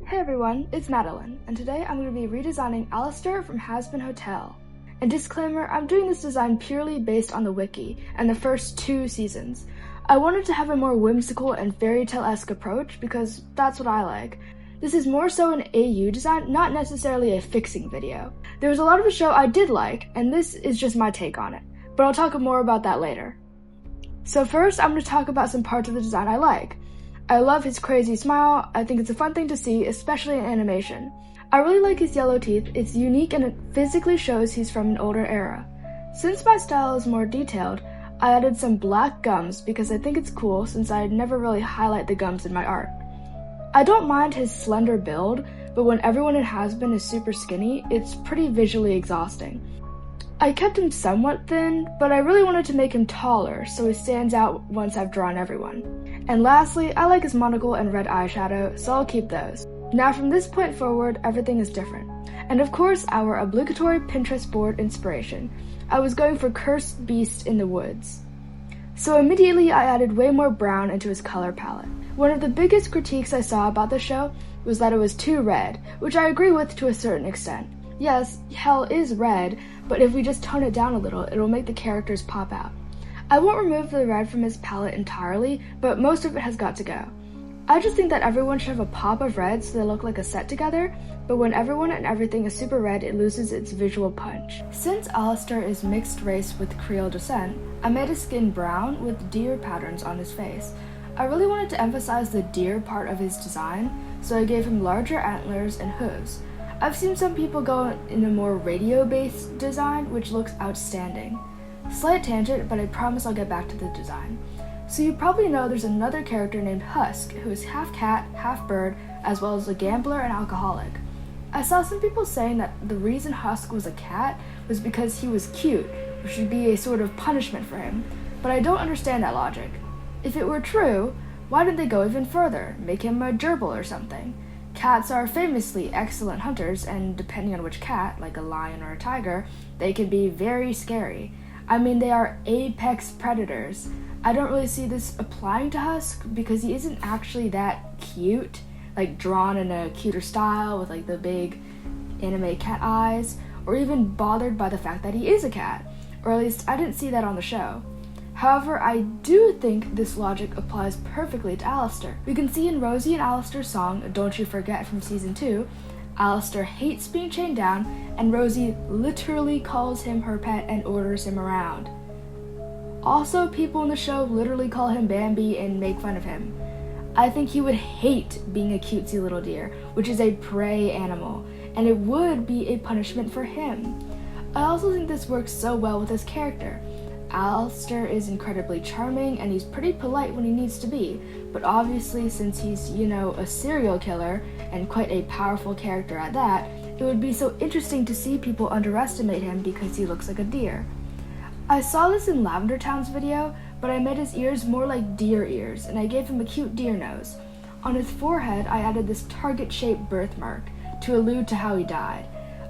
Hey everyone, it's Madeline, and today I'm going to be redesigning Alastor from Hazbin Hotel. And disclaimer, I'm doing this design purely based on the wiki and the first 2 seasons. I wanted to have a more whimsical and fairy tale-esque approach because that's what I like. This is more so an AU design, not necessarily a fixing video. There was a lot of the show I did like, and this is just my take on it, but I'll talk more about that later. So first, I'm going to talk about some parts of the design I like. I love his crazy smile. I think it's a fun thing to see, especially in animation. I really like his yellow teeth. It's unique and it physically shows he's from an older era. Since my style is more detailed, I added some black gums because I think it's cool since I never really highlight the gums in my art. I don't mind his slender build, but when everyone in Hazbin is super skinny, it's pretty visually exhausting. I kept him somewhat thin, but I really wanted to make him taller so he stands out once I've drawn everyone. And lastly, I like his monocle and red eyeshadow, so I'll keep those. Now from this point forward, everything is different. And of course, our obligatory Pinterest board inspiration. I was going for Cursed Beast in the Woods. So immediately I added way more brown into his color palette. One of the biggest critiques I saw about the show was that it was too red, which I agree with to a certain extent. Yes, hell is red, but if we just tone it down a little, it'll make the characters pop out. I won't remove the red from his palette entirely, but most of it has got to go. I just think that everyone should have a pop of red so they look like a set together, but when everyone and everything is super red, it loses its visual punch. Since Alastor is mixed race with Creole descent, I made his skin brown with deer patterns on his face. I really wanted to emphasize the deer part of his design, so I gave him larger antlers and hooves. I've seen some people go in a more radio-based design, which looks outstanding. Slight tangent, but I promise I'll get back to the design. So you probably know there's another character named Husk, who is half cat, half bird, as well as a gambler and alcoholic. I saw some people saying that the reason Husk was a cat was because he was cute, which would be a sort of punishment for him, but I don't understand that logic. If it were true, why didn't they go even further, make him a gerbil or something? Cats are famously excellent hunters, and depending on which cat, like a lion or a tiger, they can be very scary. I mean, they are apex predators. I don't really see this applying to Husk because he isn't actually that cute, like drawn in a cuter style with like the big anime cat eyes, or even bothered by the fact that he is a cat, or at least I didn't see that on the show. However, I do think this logic applies perfectly to Alastor. We can see in Rosie and Alastor's song, Don't You Forget from Season 2, Alastor hates being chained down, and Rosie literally calls him her pet and orders him around. Also, people in the show literally call him Bambi and make fun of him. I think he would hate being a cutesy little deer, which is a prey animal, and it would be a punishment for him. I also think this works so well with his character. Alastor is incredibly charming and he's pretty polite when he needs to be, but obviously since he's, a serial killer and quite a powerful character at that, it would be so interesting to see people underestimate him because he looks like a deer. I saw this in Lavender Town's video, but I made his ears more like deer ears and I gave him a cute deer nose. On his forehead, I added this target-shaped birthmark to allude to how he died.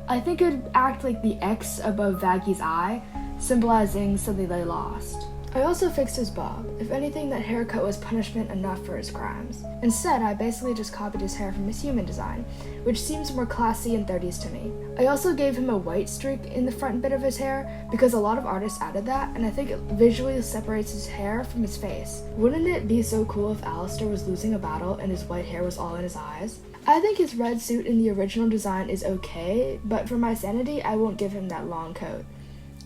I think it would act like the X above Vaggy's eye, symbolizing something they lost. I also fixed his bob. If anything, that haircut was punishment enough for his crimes. Instead, I basically just copied his hair from his human design, which seems more classy and 30s to me. I also gave him a white streak in the front bit of his hair because a lot of artists added that, and I think it visually separates his hair from his face. Wouldn't it be so cool if Alastor was losing a battle and his white hair was all in his eyes? I think his red suit in the original design is okay, but for my sanity, I won't give him that long coat.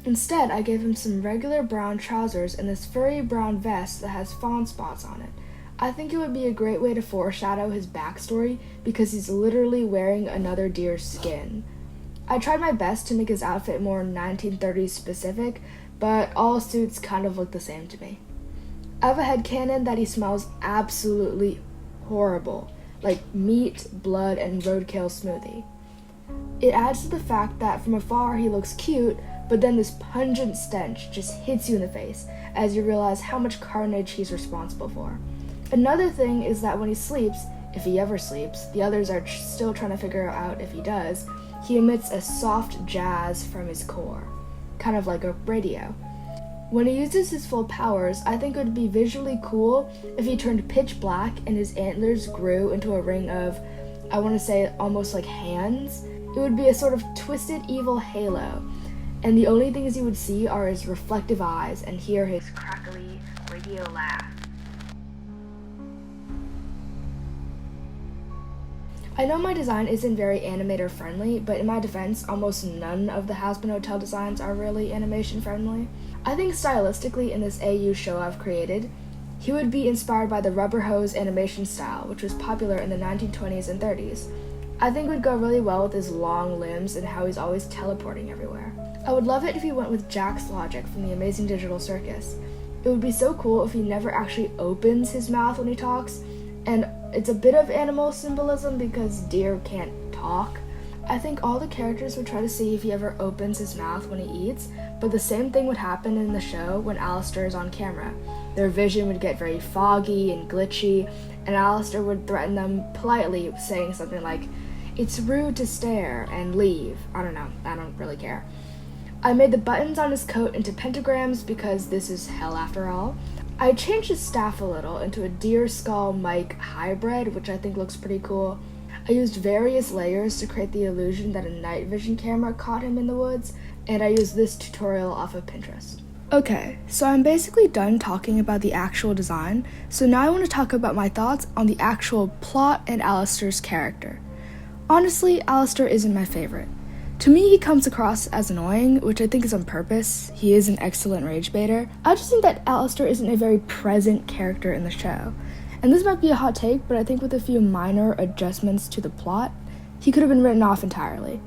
Instead, I gave him some regular brown trousers and this furry brown vest that has fawn spots on it. I think it would be a great way to foreshadow his backstory because he's literally wearing another deer's skin. I tried my best to make his outfit more 1930s specific, but all suits kind of look the same to me. I have a headcanon that he smells absolutely horrible, like meat, blood, and roadkill smoothie. It adds to the fact that from afar he looks cute, but then this pungent stench just hits you in the face as you realize how much carnage he's responsible for. Another thing is that when he sleeps, if he ever sleeps, the others are still trying to figure out if he does, he emits a soft jazz from his core, kind of like a radio. When he uses his full powers, I think it would be visually cool if he turned pitch black and his antlers grew into a ring of I want to say almost like hands. It would be a sort of twisted evil halo, and the only things you would see are his reflective eyes and hear his crackly radio laugh. I know my design isn't very animator friendly, but in my defense, almost none of the Hazbin Hotel designs are really animation friendly. I think stylistically in this AU show I've created, he would be inspired by the rubber hose animation style, which was popular in the 1920s and 30s. I think it would go really well with his long limbs and how he's always teleporting everywhere. I would love it if he went with Jack's logic from the Amazing Digital Circus. It would be so cool if he never actually opens his mouth when he talks, and it's a bit of animal symbolism because deer can't talk. I think all the characters would try to see if he ever opens his mouth when he eats, but the same thing would happen in the show when Alastor is on camera. Their vision would get very foggy and glitchy, and Alastor would threaten them politely, saying something like, "It's rude to stare," and leave. I don't know, I don't really care. I made the buttons on his coat into pentagrams because this is hell after all. I changed his staff a little into a deer skull mic hybrid, which I think looks pretty cool. I used various layers to create the illusion that a night vision camera caught him in the woods, and I used this tutorial off of Pinterest. Okay, so I'm basically done talking about the actual design, so now I want to talk about my thoughts on the actual plot and Alastor's character. Honestly, Alastor isn't my favorite. To me, he comes across as annoying, which I think is on purpose. He is an excellent rage baiter. I just think that Alastor isn't a very present character in the show. And this might be a hot take, but I think with a few minor adjustments to the plot, he could have been written off entirely.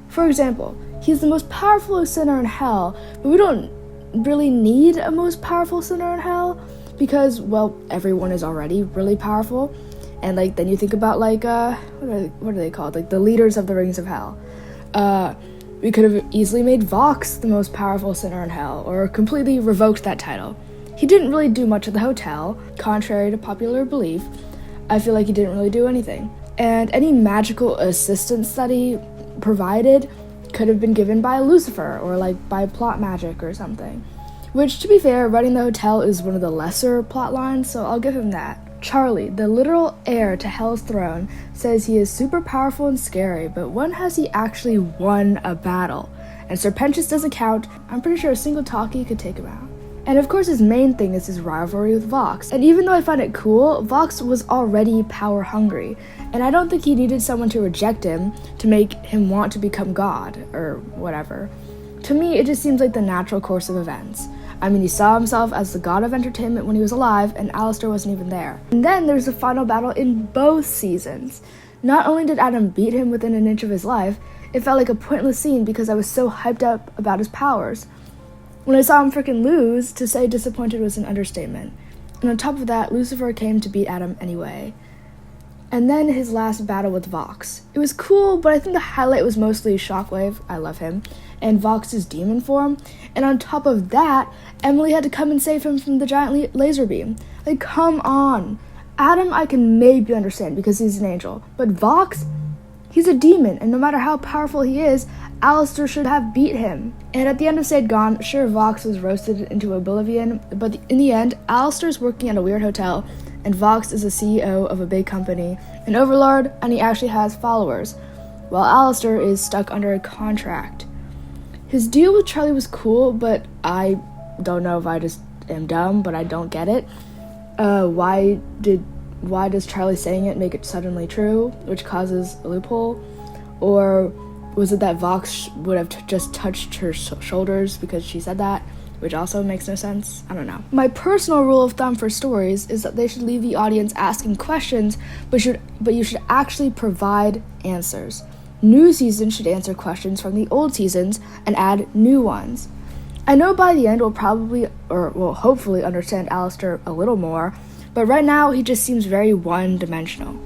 For example, he's the most powerful sinner in hell, but we don't really need a most powerful sinner in hell because, well, everyone is already really powerful. And then you think about what are they called? Like the leaders of the Rings of Hell. We could have easily made Vox the most powerful sinner in hell, or completely revoked that title. He didn't really do much at the hotel, contrary to popular belief. I feel like he didn't really do anything. And any magical assistance that he provided could have been given by Lucifer, or by plot magic or something. Which, to be fair, running the hotel is one of the lesser plot lines, so I'll give him that. Charlie, the literal heir to Hell's throne, says he is super powerful and scary, but when has he actually won a battle? And Serpentius doesn't count. I'm pretty sure a single talkie could take him out. And of course his main thing is his rivalry with Vox. And even though I find it cool, Vox was already power hungry, and I don't think he needed someone to reject him to make him want to become God, or whatever. To me, it just seems like the natural course of events. I mean, he saw himself as the god of entertainment when he was alive, and Alastor wasn't even there. And then there's the final battle in both seasons. Not only did Adam beat him within an inch of his life, it felt like a pointless scene because I was so hyped up about his powers. When I saw him freaking lose, to say disappointed was an understatement. And on top of that, Lucifer came to beat Adam anyway. And then his last battle with Vox. It was cool, but I think the highlight was mostly Shockwave, I love him, and Vox's demon form. And on top of that, Emily had to come and save him from the giant laser beam. Come on. Adam I can maybe understand because he's an angel, but Vox? He's a demon, and no matter how powerful he is, Alastor should have beat him. And at the end of Stayed Gone, sure, Vox was roasted into oblivion, but in the end, Alastor's working at a weird hotel, and Vox is the CEO of a big company, an overlord, and he actually has followers, while Alastor is stuck under a contract. His deal with Charlie was cool, but I don't know if I just am dumb, but I don't get it. Why does Charlie saying it make it suddenly true, which causes a loophole? Or was it that Vox would have just touched her shoulders because she said that, which also makes no sense? I don't know. My personal rule of thumb for stories is that they should leave the audience asking questions, but you should actually provide answers. New seasons should answer questions from the old seasons and add new ones. I know by the end we'll hopefully understand Alastor a little more, but right now he just seems very one-dimensional.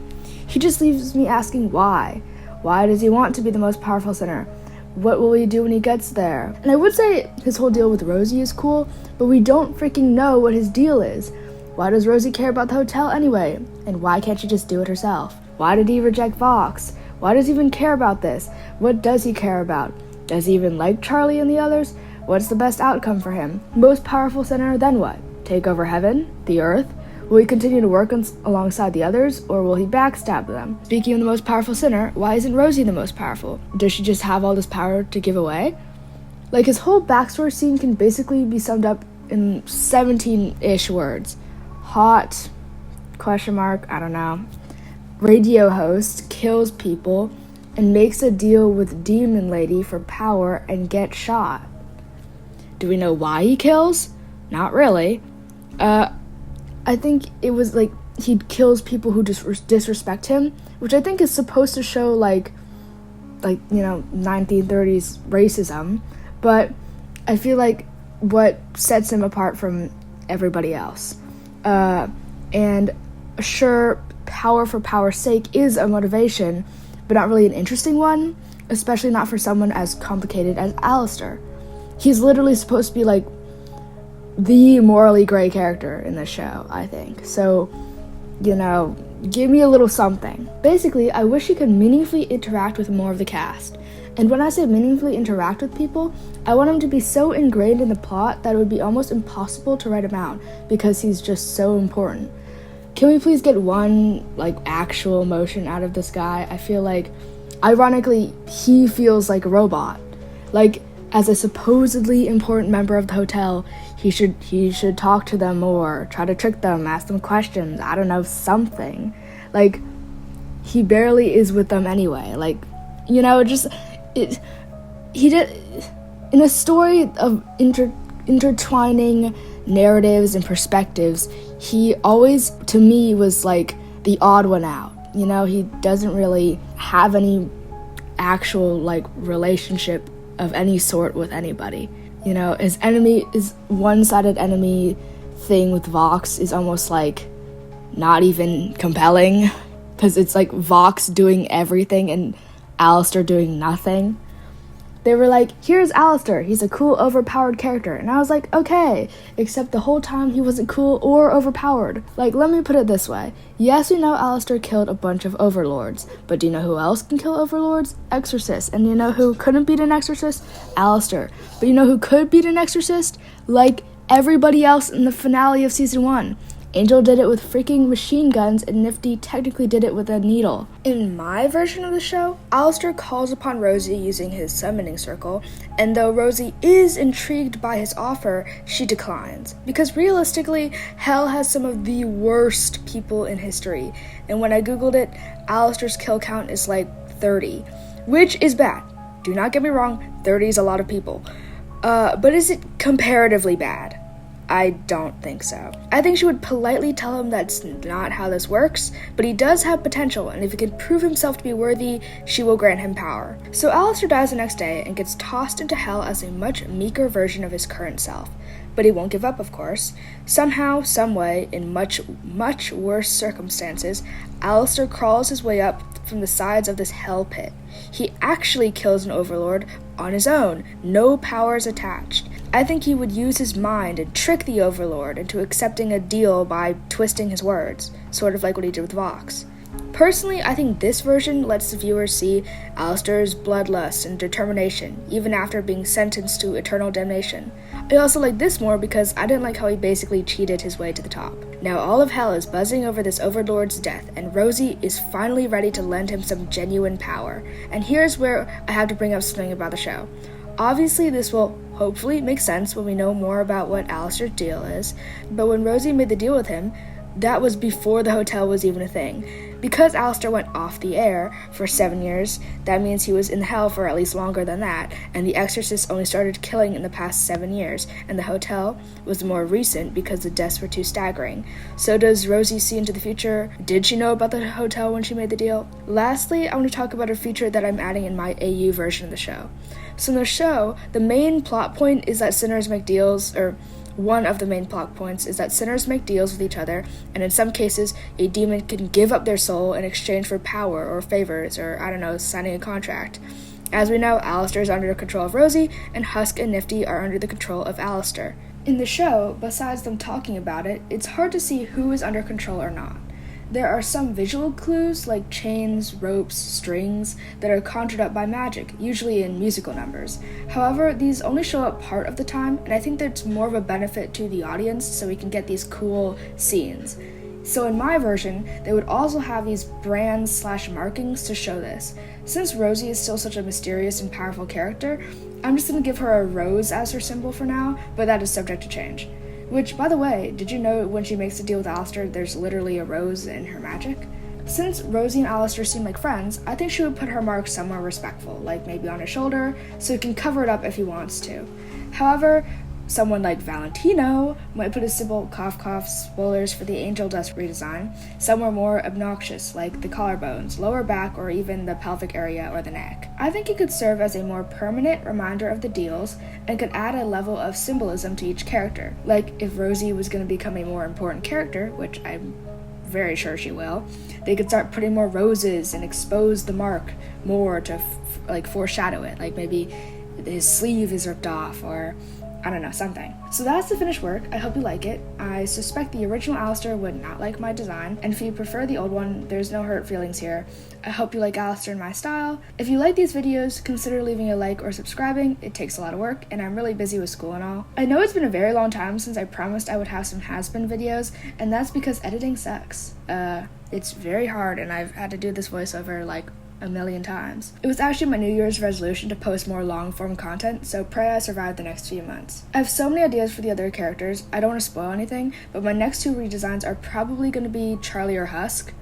He just leaves me asking why. Why does he want to be the most powerful sinner? What will he do when he gets there? And I would say his whole deal with Rosie is cool, but we don't freaking know what his deal is. Why does Rosie care about the hotel anyway? And why can't she just do it herself? Why did he reject Vox? Why does he even care about this? What does he care about? Does he even like Charlie and the others? What's the best outcome for him? Most powerful sinner, then what? Take over heaven? The earth? Will he continue to work alongside the others, or will he backstab them? Speaking of the most powerful sinner, why isn't Rosie the most powerful? Does she just have all this power to give away? Like, his whole backstory scene can basically be summed up in 17-ish words. Hot, question mark, I don't know. Radio host, kills people, and makes a deal with Demon Lady for power and gets shot. Do we know why he kills? Not really. I think it was like he kills people who disrespect him, which I think is supposed to show like 1930s racism, but I feel like what sets him apart from everybody else. And sure, power for power's sake is a motivation, but not really an interesting one, especially not for someone as complicated as Alastor. He's literally supposed to be like the morally gray character in this show, I think. So, give me a little something. Basically, I wish he could meaningfully interact with more of the cast. And when I say meaningfully interact with people, I want him to be so ingrained in the plot that it would be almost impossible to write him out because he's just so important. Can we please get one, actual emotion out of this guy? I feel like, ironically, he feels like a robot. As a supposedly important member of the hotel, he should talk to them more, try to trick them, ask them questions, I don't know, something. He barely is with them anyway. He did, in a story of intertwining narratives and perspectives, he always, to me, was the odd one out. He doesn't really have any actual relationship of any sort with anybody. His one-sided enemy thing with Vox is almost not even compelling, because it's Vox doing everything and Alastor doing nothing. They were like, here's Alastor, he's a cool, overpowered character. And I was like, okay, except the whole time he wasn't cool or overpowered. Let me put it this way. Yes, we know Alastor killed a bunch of overlords, but do you know who else can kill overlords? Exorcists. And you know who couldn't beat an exorcist? Alastor. But you know who could beat an exorcist? Everybody else in the finale of season 1. Angel did it with freaking machine guns, and Nifty technically did it with a needle. In my version of the show, Alastor calls upon Rosie using his summoning circle, and though Rosie is intrigued by his offer, she declines. Because realistically, Hell has some of the worst people in history, and when I googled it, Alastor's kill count is 30, which is bad. Do not get me wrong, 30 is a lot of people. But is it comparatively bad? I don't think so. I think she would politely tell him that's not how this works, but he does have potential, and if he can prove himself to be worthy, she will grant him power. So Alastor dies the next day and gets tossed into Hell as a much meeker version of his current self. But he won't give up, of course. Somehow, someway, in much, much worse circumstances, Alastor crawls his way up from the sides of this hell pit. He actually kills an overlord on his own, no powers attached. I think he would use his mind and trick the overlord into accepting a deal by twisting his words, sort of like what he did with Vox. Personally, I think this version lets the viewers see Alastor's bloodlust and determination, even after being sentenced to eternal damnation. I also like this more because I didn't like how he basically cheated his way to the top. Now all of Hell is buzzing over this overlord's death, and Rosie is finally ready to lend him some genuine power. And here's where I have to bring up something about the show. Obviously, this will hopefully make sense when we know more about what Alastor's deal is, but when Rosie made the deal with him, that was before the hotel was even a thing. Because Alastor went off the air for 7 years, that means he was in hell for at least longer than that, and the exorcists only started killing in the past 7 years, and the hotel was more recent because the deaths were too staggering. So does Rosie see into the future? Did she know about the hotel when she made the deal? Lastly, I want to talk about a feature that I'm adding in my AU version of the show. So in the show, the main plot point is that sinners make deals, or one of the main plot points is that sinners make deals with each other, and in some cases, a demon can give up their soul in exchange for power or favors, or, signing a contract. As we know, Alastor is under the control of Rosie, and Husk and Nifty are under the control of Alastor. In the show, besides them talking about it, it's hard to see who is under control or not. There are some visual clues, like chains, ropes, strings, that are conjured up by magic, usually in musical numbers. However, these only show up part of the time, and I think that's more of a benefit to the audience so we can get these cool scenes. So in my version, they would also have these brands / markings to show this. Since Rosie is still such a mysterious and powerful character, I'm just going to give her a rose as her symbol for now, but that is subject to change. Which, by the way, did you know when she makes a deal with Alastor, there's literally a rose in her magic? Since Rosie and Alastor seem like friends, I think she would put her mark somewhere respectful, like maybe on his shoulder, so he can cover it up if he wants to. However, someone like Valentino might put a symbol, cough cough, spoilers for the angel dust redesign, somewhere more obnoxious, like the collarbones, lower back, or even the pelvic area or the neck. I think it could serve as a more permanent reminder of the deals and could add a level of symbolism to each character. Like if Rosie was going to become a more important character, which I'm very sure she will, they could start putting more roses and expose the mark more to foreshadow it, like maybe his sleeve is ripped off, or I don't know, something. So that's the finished work. I hope you like it. I suspect the original Alastor would not like my design, and if you prefer the old one, there's no hurt feelings here. I hope you like Alastor in my style. If you like these videos, consider leaving a like or subscribing. It takes a lot of work, and I'm really busy with school and all. I know it's been a very long time since I promised I would have some Hazbin videos, and that's because editing sucks. It's very hard, and I've had to do this voiceover like a million times. It was actually my New Year's resolution to post more long-form content, so pray I survive the next few months. I have so many ideas for the other characters. I don't want to spoil anything, but my next 2 redesigns are probably going to be Charlie or Husk,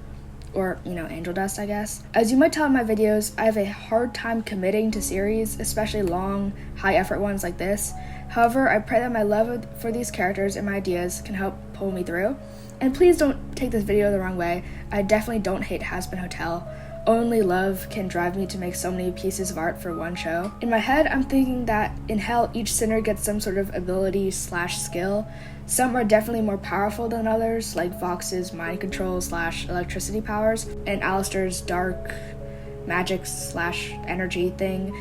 or, Angel Dust, I guess. As you might tell in my videos, I have a hard time committing to series, especially long, high-effort ones like this. However, I pray that my love for these characters and my ideas can help pull me through. And please don't take this video the wrong way. I definitely don't hate Hazbin Hotel. Only love can drive me to make so many pieces of art for one show. In my head, I'm thinking that in Hell, each sinner gets some sort of ability / skill. Some are definitely more powerful than others, like Vox's mind control / electricity powers, and Alastor's dark magic / energy thing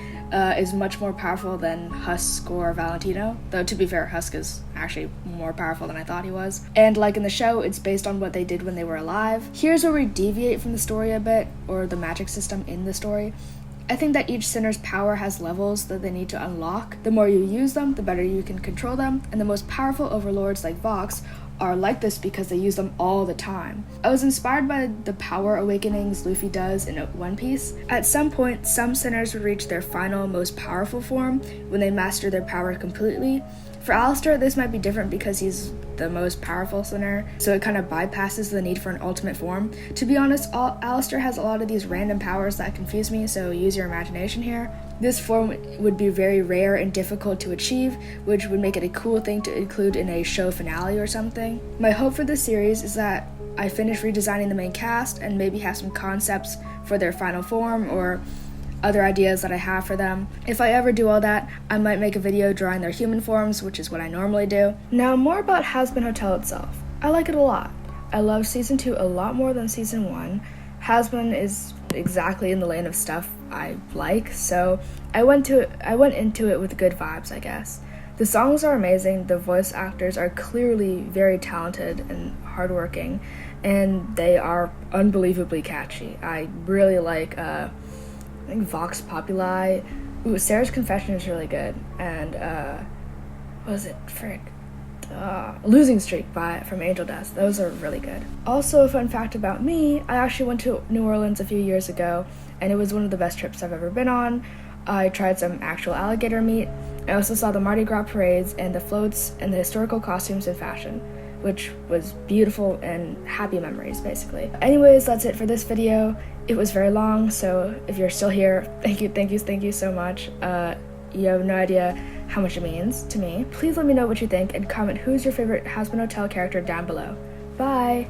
is much more powerful than Husk or Valentino, though to be fair, Husk is actually more powerful than I thought he was. And like in the show, it's based on what they did when they were alive. Here's where we deviate from the story a bit, or the magic system in the story. I think that each sinner's power has levels that they need to unlock. The more you use them, the better you can control them, and the most powerful overlords like Vox are like this because they use them all the time. I was inspired by the power awakenings Luffy does in One Piece. At some point, some sinners would reach their final, most powerful form when they master their power completely. For Alastor, this might be different because he's the most powerful sinner, so it kind of bypasses the need for an ultimate form. To be honest, Alastor has a lot of these random powers that confuse me, so use your imagination here. This form would be very rare and difficult to achieve, which would make it a cool thing to include in a show finale or something. My hope for this series is that I finish redesigning the main cast and maybe have some concepts for their final form or other ideas that I have for them. If I ever do all that, I might make a video drawing their human forms, which is what I normally do. Now, more about Hazbin Hotel itself. I like it a lot. I love Season 2 a lot more than Season 1. Hazbin is exactly in the lane of stuff I like, so I went into it with good vibes, I guess. The songs are amazing, the voice actors are clearly very talented and hardworking, and they are unbelievably catchy. I really like, I think Vox Populi. Ooh, Sarah's Confession is really good, and, what was it? Frick. Losing Streak from Angel Dust. Those are really good. Also, a fun fact about me, I actually went to New Orleans a few years ago, and it was one of the best trips I've ever been on. I tried some actual alligator meat. I also saw the Mardi Gras parades and the floats and the historical costumes and fashion, which was beautiful and happy memories, basically. Anyways, that's it for this video. It was very long, so if you're still here, thank you so much. You have no idea how much it means to me. Please let me know what you think and comment who's your favorite Hazbin Hotel character down below. Bye!